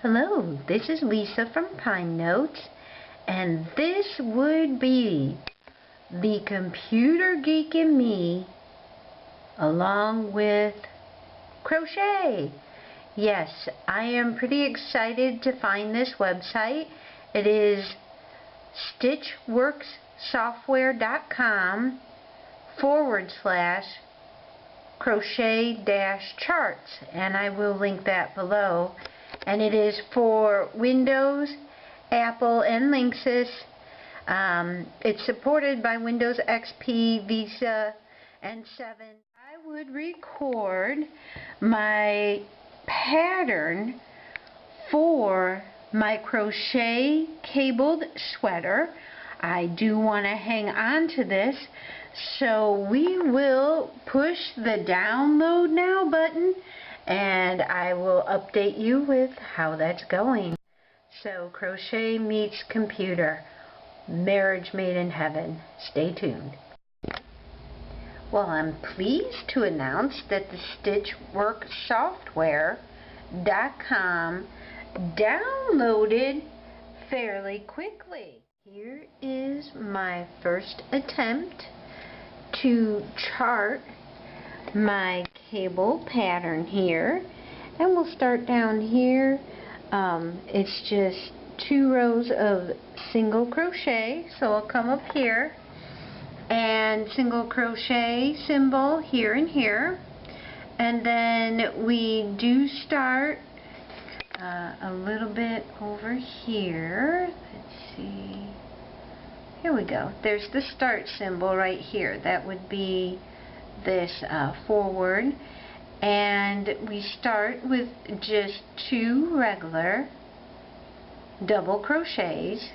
Hello, this is Lisa from Pine Notes, and this would be the computer geek in me along with crochet. Yes, I am pretty excited to find this website. It is stitchworkssoftware.com/crochet-charts, and I will link that below. And it is for Windows, Apple, and Linksys. It's supported by Windows XP, Vista, and 7. I would record my pattern for my crochet cabled sweater. I do want to hang on to this, so we will push the download now button, and I will update you with how that's going. So, crochet meets computer. Marriage made in heaven. Stay tuned. Well, I'm pleased to announce that the stitchworkssoftware.com downloaded fairly quickly. Here is my first attempt to chart my cable pattern here, and we'll start down here. It's just 2 rows of single crochet, so I'll come up here and single crochet symbol here and here, and then we do start a little bit over here. Let's see, here we go. There's the start symbol right here. That would be this forward, and we start with just 2 regular double crochets,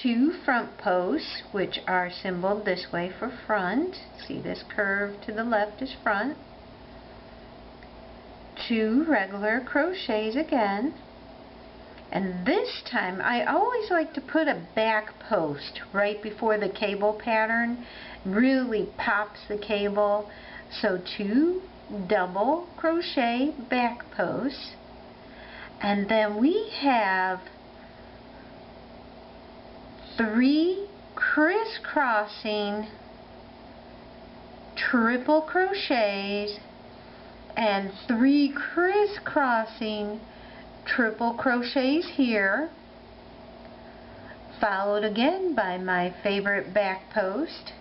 2 front posts, which are symboled this way for front. See, this curve to the left is front. 2 regular crochets again. And this time, I always like to put a back post right before the cable pattern. Really pops the cable. So 2 double crochet back posts. And then we have 3 crisscrossing triple crochets and 3 crisscrossing triple crochets here, followed again by my favorite back post,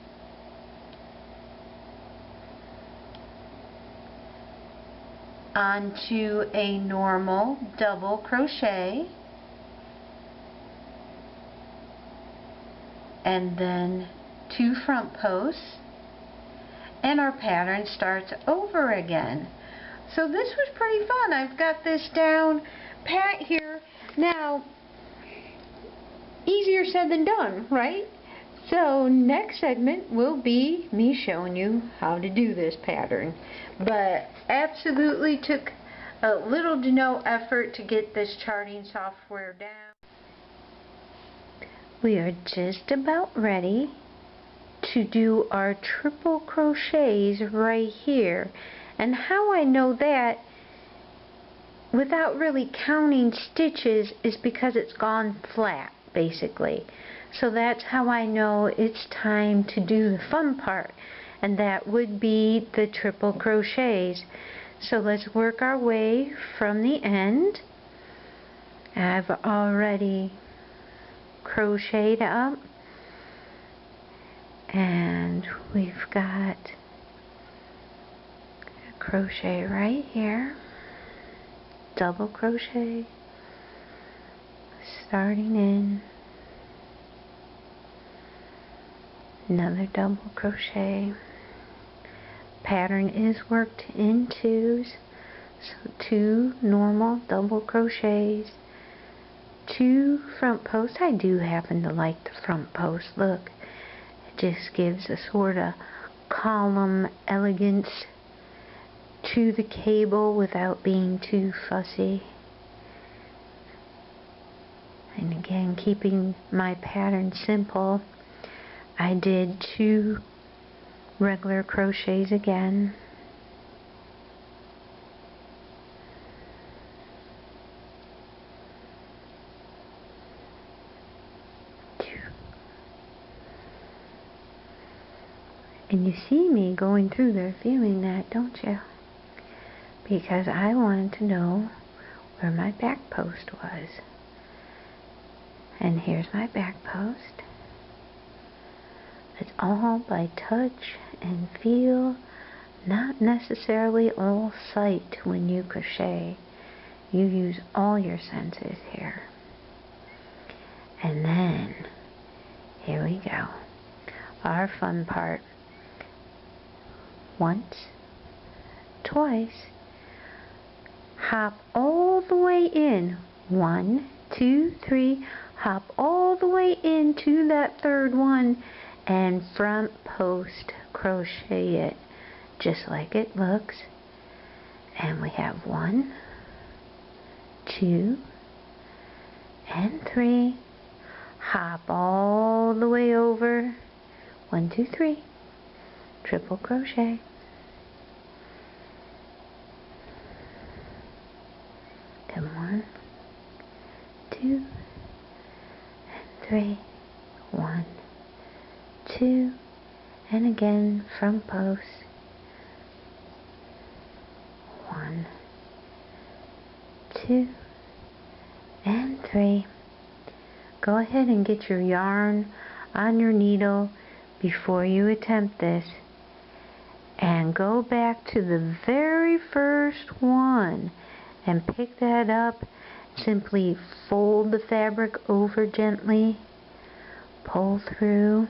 onto a normal double crochet, and then 2 front posts, and our pattern starts over again. So this was pretty fun. I've got this down pat here. Now, easier said than done, right? So next segment will be me showing you how to do this pattern. But absolutely took a little to no effort to get this charting software down. We are just about ready to do our triple crochets right here. And how I know that without really counting stitches is because it's gone flat, basically. So that's how I know it's time to do the fun part, and that would be the triple crochets. So let's work our way from the end. I've already crocheted up, and we've got a crochet right here, double crochet, starting in, another double crochet. Pattern is worked in 2s, so 2 normal double crochets, 2 front posts. I do happen to like the front post. Look, it just gives a sort of column elegance to the cable without being too fussy. And again, keeping my pattern simple, I did 2 regular crochets again, And you see me going through there feeling that, don't you? Because I wanted to know where my back post was. And here's my back post. It's all by touch and feel, not necessarily all sight when you crochet. You use all your senses here. And then, here we go. Our fun part. Once, twice, hop all the way in. 1, 2, 3, hop all the way into that third one and front post crochet it just like it looks. And we have 1, 2, and 3. Hop all the way over. 1, 2, 3. Triple crochet. Come 1, 2, and 3. 1, 2, and again front post. 1, 2, and 3. Go ahead and get your yarn on your needle before you attempt this, and go back to the very first one and pick that up. Simply fold the fabric over gently, pull through,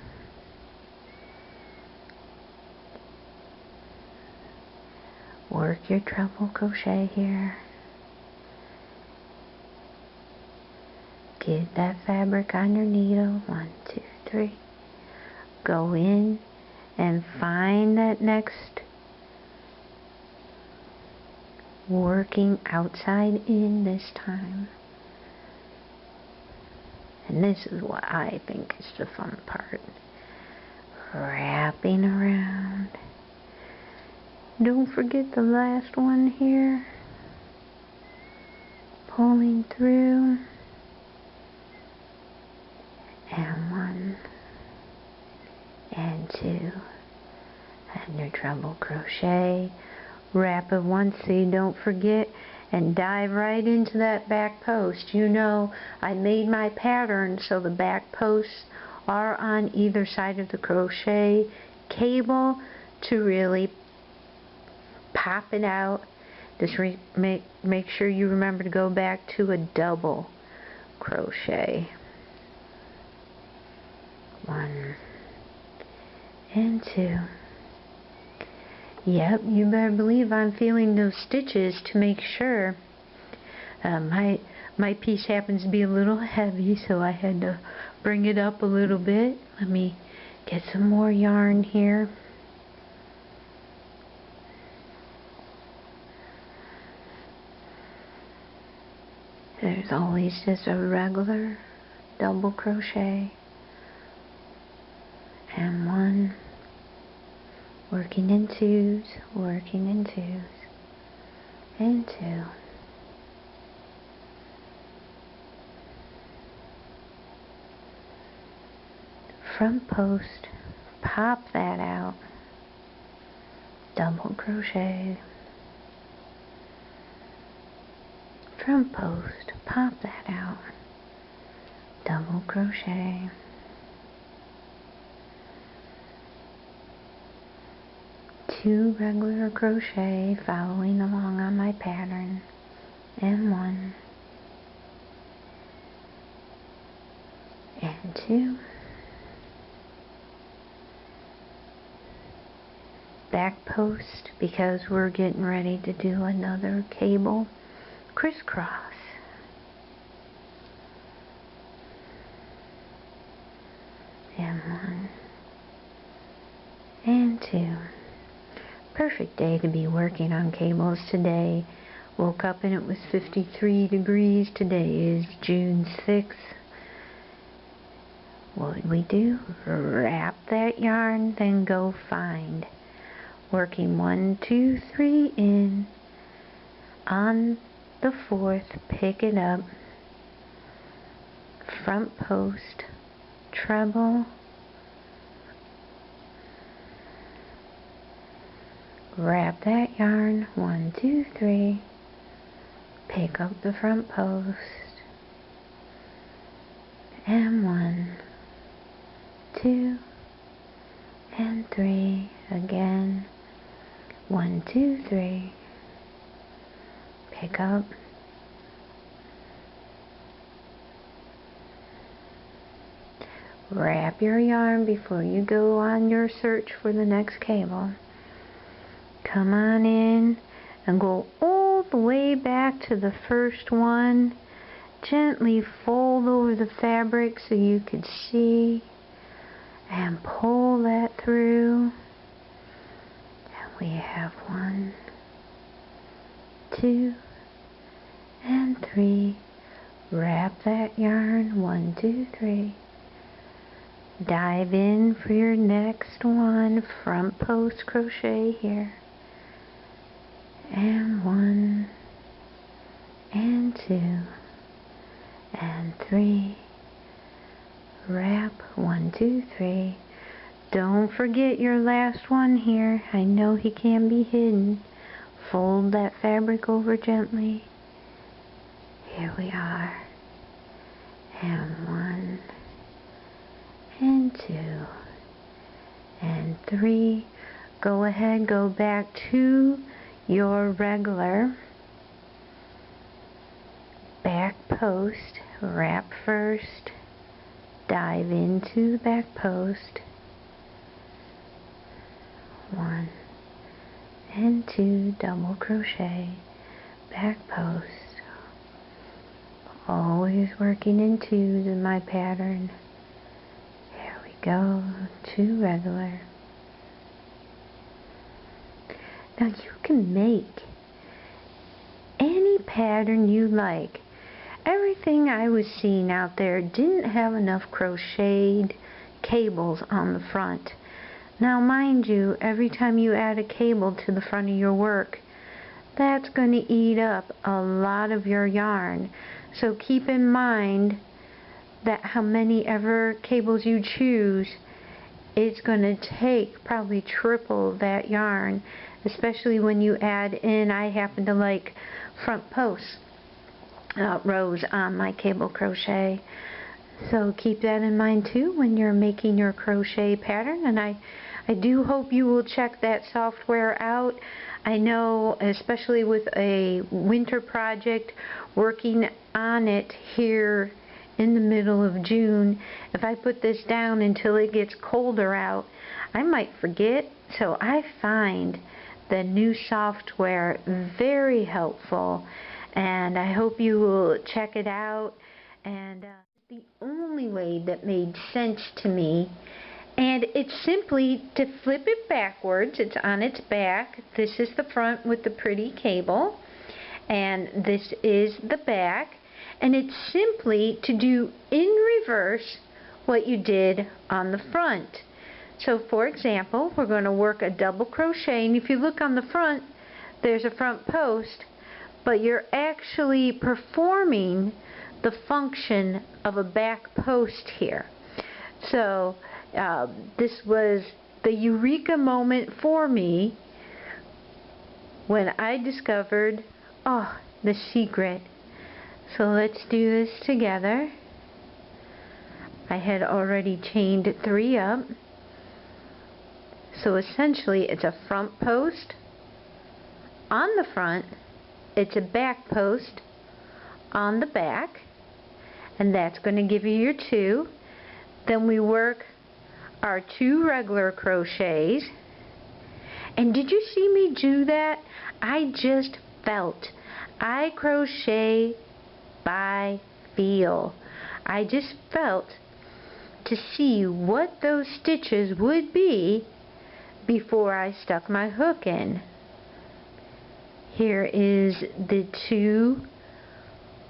work your treble crochet here. Get that fabric on your needle. 1, 2, 3. Go in and find that next working outside in this time. And this is what I think is the fun part. Wrapping around. Don't forget the last one here. Pulling through. And 1, and 2, and your treble crochet. Wrap it once so you don't forget, and dive right into that back post. You know, I made my pattern so the back posts are on either side of the crochet cable to really pop it out. Just make sure you remember to go back to a double crochet. 1 and 2. Yep, you better believe I'm feeling those stitches to make sure. My piece happens to be a little heavy, so I had to bring it up a little bit. Let me get some more yarn here. There's always just a regular double crochet. And 1, working in 2s, working in 2s, and 2. Front post, pop that out, double crochet. Front post, pop that out, double crochet. 2 regular crochet following along on my pattern, and 1, and 2. Back post, because we're getting ready to do another cable crisscross. And 1, and 2. Perfect day to be working on cables today. Woke up and it was 53 degrees. Today is June 6th. What did we do? Wrap that yarn, then go find. Working 1, 2, 3 in. On the 4th, pick it up. Front post, treble, wrap that yarn 1, 2, 3, pick up the front post, and 1, 2, and 3 again, 1, 2, 3, pick up, wrap your yarn before you go on your search for the next cable. Come on in and go all the way back to the first one. Gently fold over the fabric so you can see, and pull that through. And we have 1, 2, and 3. Wrap that yarn 1, 2, 3. Dive in for your next one, front post crochet here, and 1, and 2, and 3. Wrap 1, 2, 3. Don't forget your last one here. I know he can be hidden. Fold that fabric over gently. Here we are. And 1, and 2, and 3. Go ahead, go back to your regular back post. Wrap first, dive into the back post, 1 and 2, double crochet, back post. Always working in 2s in my pattern. Here we go, 2 regular. Now you can make any pattern you like. Everything I was seeing out there didn't have enough crocheted cables on the front. Now mind you, every time you add a cable to the front of your work, that's going to eat up a lot of your yarn. So keep in mind that how many ever cables you choose, it's going to take probably triple that yarn, especially when you add in, I happen to like front posts rows on my cable crochet. So keep that in mind too when you're making your crochet pattern, and I do hope you will check that software out. I know, especially with a winter project, working on it here in the middle of June, if I put this down until it gets colder out, I might forget. So I find the new software very helpful, and I hope you will check it out. And the only way that made sense to me, and it's simply to flip it backwards. It's on its back. This is the front with the pretty cable, and this is the back, and it's simply to do in reverse what you did on the front. So for example, we're going to work a double crochet, and if you look on the front, there's a front post, but you're actually performing the function of a back post here. So this was the eureka moment for me when I discovered, the secret. So let's do this together. I had already chained 3 up. So essentially it's a front post on the front, it's a back post on the back, and that's going to give you your 2. Then we work our 2 regular crochets, and did you see me do that? I just felt. I crochet by feel. I just felt to see what those stitches would be before I stuck my hook in. Here is the 2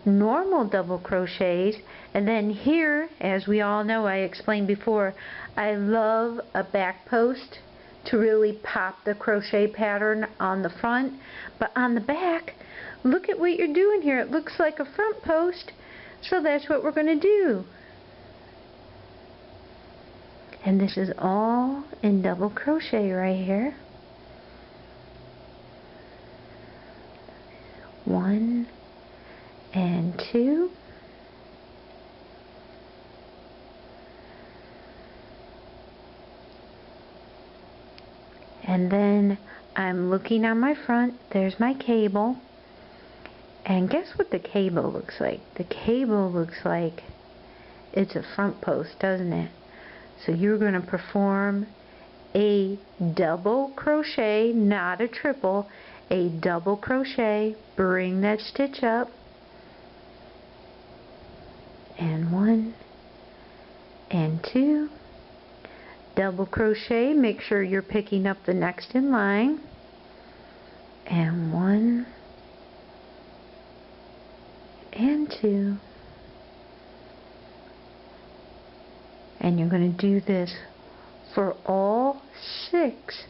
normal double crochets, and then here, as we all know, I explained before, I love a back post to really pop the crochet pattern on the front, but on the back, look at what you're doing here. It looks like a front post, so that's what we're going to do. And this is all in double crochet right here. 1 and 2. And then I'm looking on my front. There's my cable. And guess what the cable looks like? The cable looks like it's a front post, doesn't it? So you're going to perform a double crochet, not a triple, a double crochet. Bring that stitch up. And 1 and 2. Double crochet, make sure you're picking up the next in line, and 1 and 2, and you're going to do this for all 6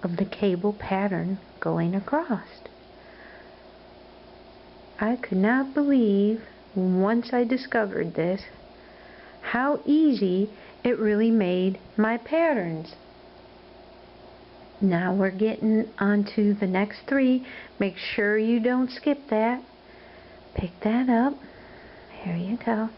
of the cable pattern going across. I could not believe, once I discovered this, how easy it really made my patterns. Now we're getting onto the next 3. Make sure you don't skip that. Pick that up. Here you go.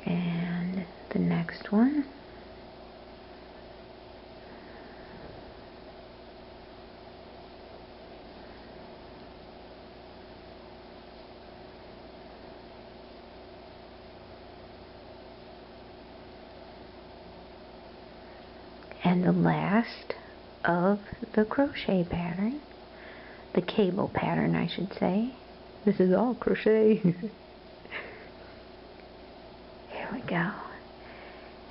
And the next one. And the last of the crochet pattern, the cable pattern I should say. This is all crochet. Here we go.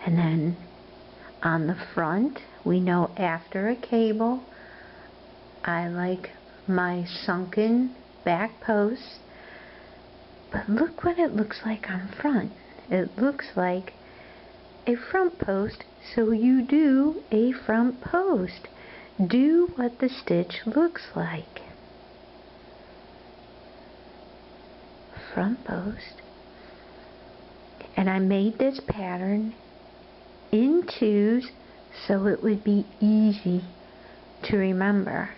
And then on the front, we know after a cable, I like my sunken back posts. But look what it looks like on front. It looks like a front post, so you do a front post. Do what the stitch looks like. Front post. And I made this pattern in 2s so it would be easy to remember.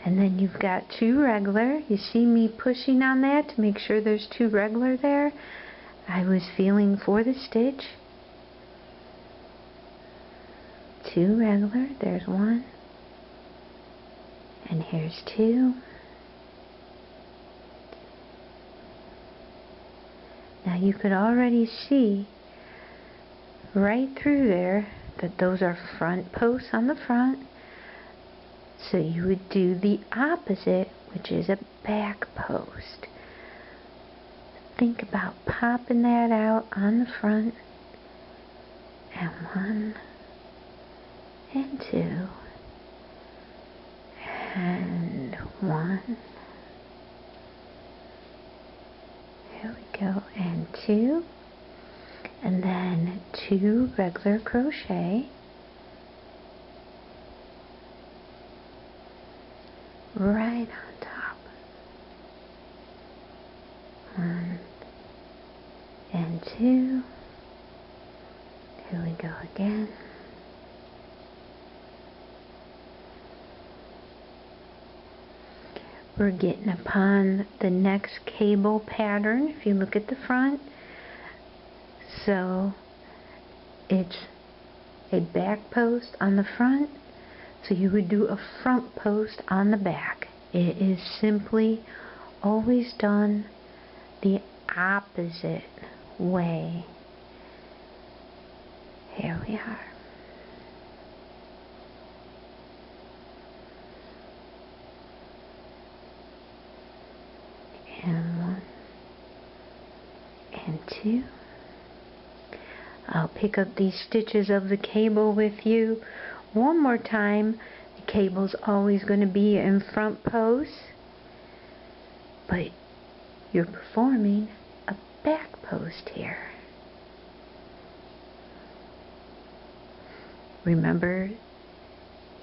And then you've got 2 regular. You see me pushing on that to make sure there's 2 regular there. I was feeling for the stitch. 2 regular, there's 1, and here's 2. Now you could already see right through there that those are front posts on the front, so you would do the opposite, which is a back post. Think about popping that out on the front, and 1 and 2 and 1. Here we go, and 2, and then 2 regular crochet right on top. 1 and 2. Here we go again. We're getting upon the next cable pattern, if you look at the front. So it's a back post on the front, so you would do a front post on the back. It is simply always done the opposite way. Here we are. And 1 and 2. I'll pick up these stitches of the cable with you one more time. The cable's always going to be in front posts, but you're performing a back post here. Remember,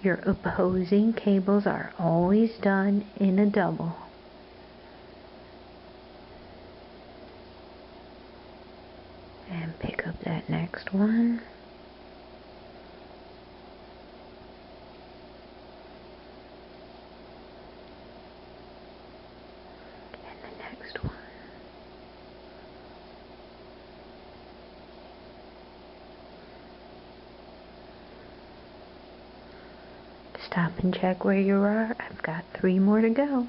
your opposing cables are always done in a double. And pick up that next one. Stop and check where you are. I've got 3 more to go.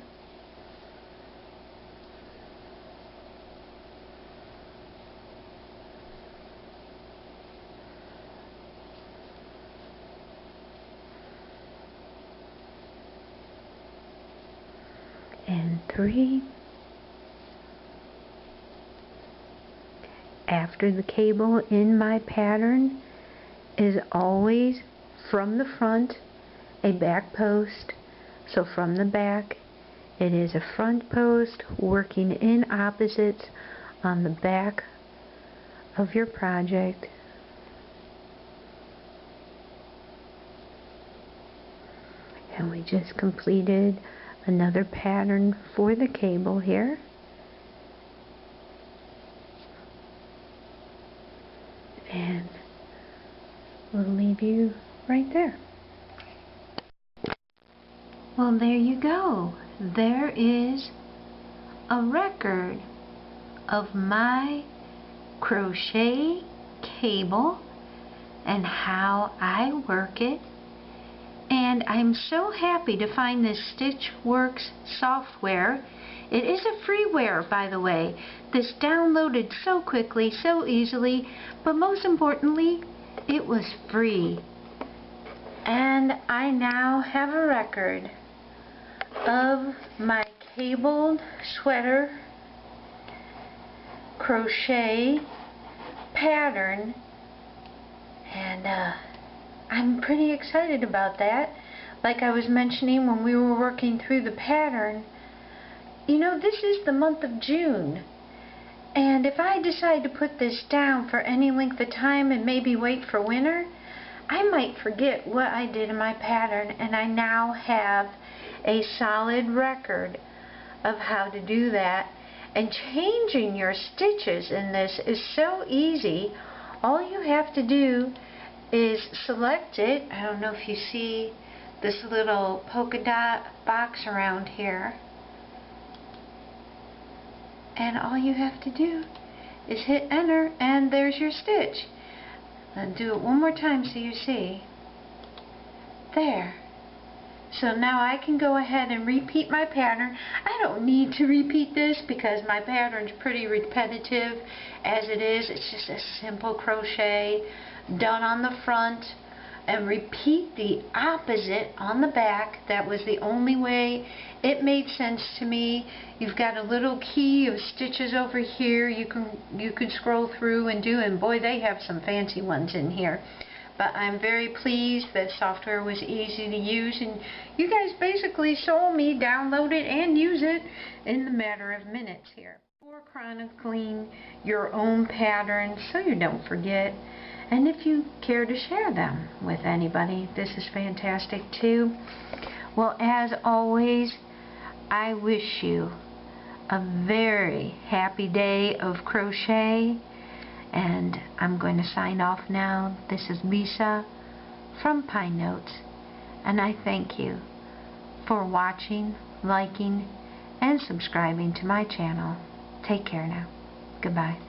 And 3. After the cable in my pattern is always from the front a back post. So from the back it is a front post working in opposites on the back of your project. And we just completed another pattern for the cable here. And we'll leave you right there. Well, there you go. There is a record of my crochet cable and how I work it. And I'm so happy to find this Stitchworks software. It is a freeware, by the way. This downloaded so quickly, so easily, but most importantly, it was free. And I now have a record of my cabled sweater crochet pattern, and I'm pretty excited about that. Like I was mentioning when we were working through the pattern, you know, this is the month of June, and if I decide to put this down for any length of time and maybe wait for winter, I might forget what I did in my pattern, and I now have a solid record of how to do that. And changing your stitches in this is so easy. All you have to do is select it. I don't know if you see this little polka dot box around here. And all you have to do is hit enter, and there's your stitch. And do it one more time so you see. There. So now I can go ahead and repeat my pattern. I don't need to repeat this because my pattern's pretty repetitive as it is. It's just a simple crochet done on the front, and repeat the opposite on the back. That was the only way it made sense to me. You've got a little key of stitches over here you could scroll through and do, and boy, they have some fancy ones in here. But I'm very pleased that software was easy to use, and you guys basically saw me download it and use it in the matter of minutes here. For chronicling your own patterns so you don't forget, and if you care to share them with anybody, this is fantastic too. Well, as always, I wish you a very happy day of crochet. And I'm going to sign off now. This is Lisa from Pine Notes, and I thank you for watching, liking, and subscribing to my channel. Take care now. Goodbye.